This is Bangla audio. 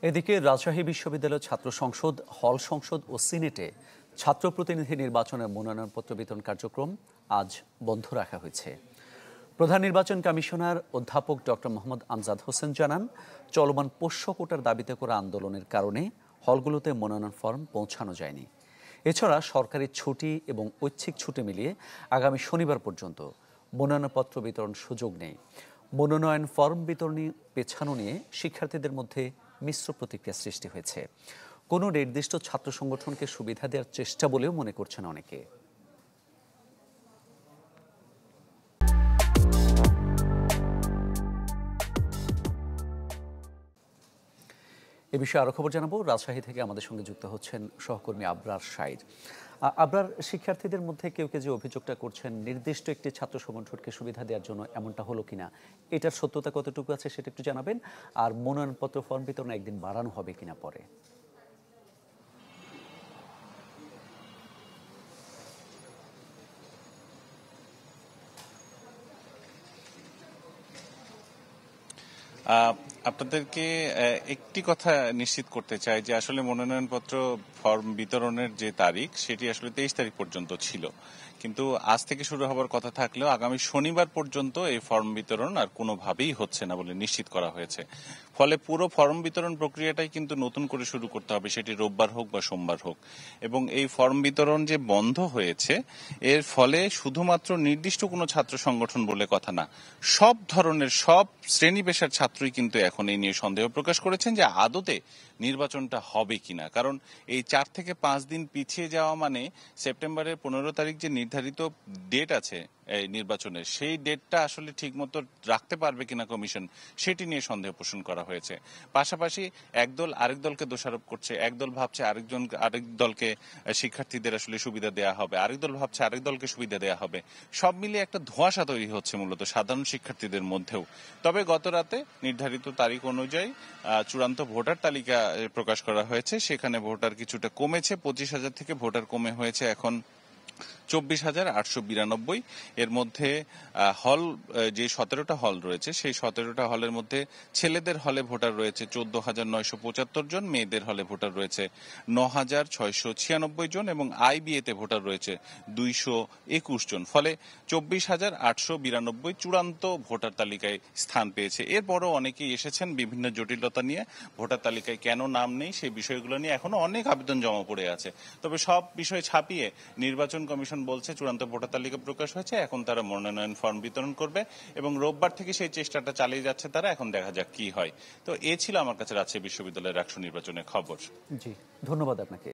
এদিকে রাজশাহী বিশ্ববিদ্যালয় ছাত্র সংসদ, হল সংসদ ও সিনেটে ছাত্র প্রতিনিধি নির্বাচনের মনোনয়নপত্র বিতরণ কার্যক্রম আজ বন্ধ রাখা হয়েছে। প্রধান নির্বাচন কমিশনার অধ্যাপক ডক্টর মোহাম্মদ আমজাদ হোসেন জানান, চলমান পোষ্য কোটার দাবিতে করা আন্দোলনের কারণে হলগুলোতে মনোনয়ন ফর্ম পৌঁছানো যায়নি। এছাড়া সরকারি ছুটি এবং ঐচ্ছিক ছুটি মিলিয়ে আগামী শনিবার পর্যন্ত মনোনয়নপত্র বিতরণ সুযোগ নেই। মনোনয়ন ফর্ম বিতরণী পেছানো নিয়ে শিক্ষার্থীদের মধ্যে মিশ্র প্রতিক্রিয়া সৃষ্টি হয়েছে। কোনো নির্দিষ্ট ছাত্র সংগঠনকে সুবিধা দেওয়ার চেষ্টা বলেও মনে করছেন অনেকে। এ বিষয়ে আরো খবর জানাবো। রাজশাহী থেকে আমাদের সঙ্গে যুক্ত হচ্ছেন সহকর্মী আবরার শাইর। আবরার, শিক্ষার্থীদের মধ্যে কেউ কেউ যে অভিযোগটা করছেন নির্দিষ্ট একটি ছাত্র সংগঠনকে সুবিধা দেওয়ার জন্য, এমনটা হলো কিনা, এটার সত্যতা কতটুকু আছে সেটা একটু জানাবেন। আর মনোনয়নপত্র ফর্ম বিতরণ একদিন বাড়ানো হবে কিনা পরে। আপনাদেরকে একটি কথা নিশ্চিত করতে চাই যে আসলে মনোনয়নপত্র ফর্ম বিতরণের যে তারিখ সেটি আসলে 23 তারিখ পর্যন্ত ছিল, কিন্তু আজ থেকে শুরু হবার কথা থাকলেও আগামী শনিবার পর্যন্ত এই ফর্ম বিতরণ আর কোনোভাবেই হচ্ছে না বলে নিশ্চিত করা হয়েছে। ফলে পুরো ফর্ম বিতরণ প্রক্রিয়াটাই কিন্তু নতুন করে শুরু করতে হবে, সেটি রোববার হোক বা সোমবার হোক। এবং এই ফর্ম বিতরণ যে বন্ধ হয়েছে এর ফলে শুধুমাত্র নির্দিষ্ট কোনো ছাত্র সংগঠন বলে কথা না, সব ধরনের সব শ্রেণী পেশার ছাত্রই কিন্তু এখন এই নিয়ে সন্দেহ প্রকাশ করেছেন যে আদতে নির্বাচনটা হবে কিনা। কারণ এই 4 থেকে 5 দিন পিছিয়ে যাওয়া মানে সেপ্টেম্বরের 15 তারিখ যে নির্ধারিত ডেট আছে এই নির্বাচনের, সেই ডেটটা আসলে ঠিকমতো রাখতে পারবে কিনা কমিশন, সেটি নিয়ে সন্দেহ পোষণ করা হয়েছে। পাশাপাশি একদল আরেক দলকে দোষারোপ করছে, একদল ভাবছে আরেক দলকে শিক্ষার্থীদের আসলে সুবিধা দেওয়া হবে, আরেক দল ভাবছে আরেক দলকে সুবিধা দেওয়া হবে। সব মিলিয়ে একটা ধোঁয়াশা তৈরি হচ্ছে মূলত সাধারণ শিক্ষার্থীদের মধ্যেও। তবে গত রাতে নির্ধারিত তারিখ অনুযায়ী চূড়ান্ত ভোটার তালিকা প্রকাশ করা হয়েছে, সেখানে ভোটার কিছুটা কমেছে, 25,000 থেকে ভোটার কমে হয়েছে এখন 24,892। এর মধ্যে হল যে 17টা হল রয়েছে সেই 17টা হলের মধ্যে ছেলেদের হলে ভোটার রয়েছে 14,975 জন, মেয়েদের হলে ভোটার রয়েছে 9,696 জন এবং আইবিএতে ভোটার রয়েছে 221 জন। ফলে 24,892 চূড়ান্ত ভোটার তালিকায় স্থান পেয়েছে। এরপরও অনেকেই এসেছেন বিভিন্ন জটিলতা নিয়ে, ভোটার তালিকায় কেন নাম নেই সেই বিষয়গুলো নিয়ে এখনো অনেক আবেদন জমা পড়ে আছে। তবে সব বিষয় ছাপিয়ে নির্বাচন কমিশন বলছে চূড়ান্ত ভোটার তালিকা প্রকাশ হয়েছে, এখন তারা মনোনয়ন ফর্ম বিতরণ করবে এবং রোববার থেকে সেই চেষ্টাটা চালিয়ে যাচ্ছে তারা। এখন দেখা যাক কি হয়। তো এ ছিল আমার কাছে রাজশাহী বিশ্ববিদ্যালয়ের 100 নির্বাচনের খবর। জি, ধন্যবাদ আপনাকে।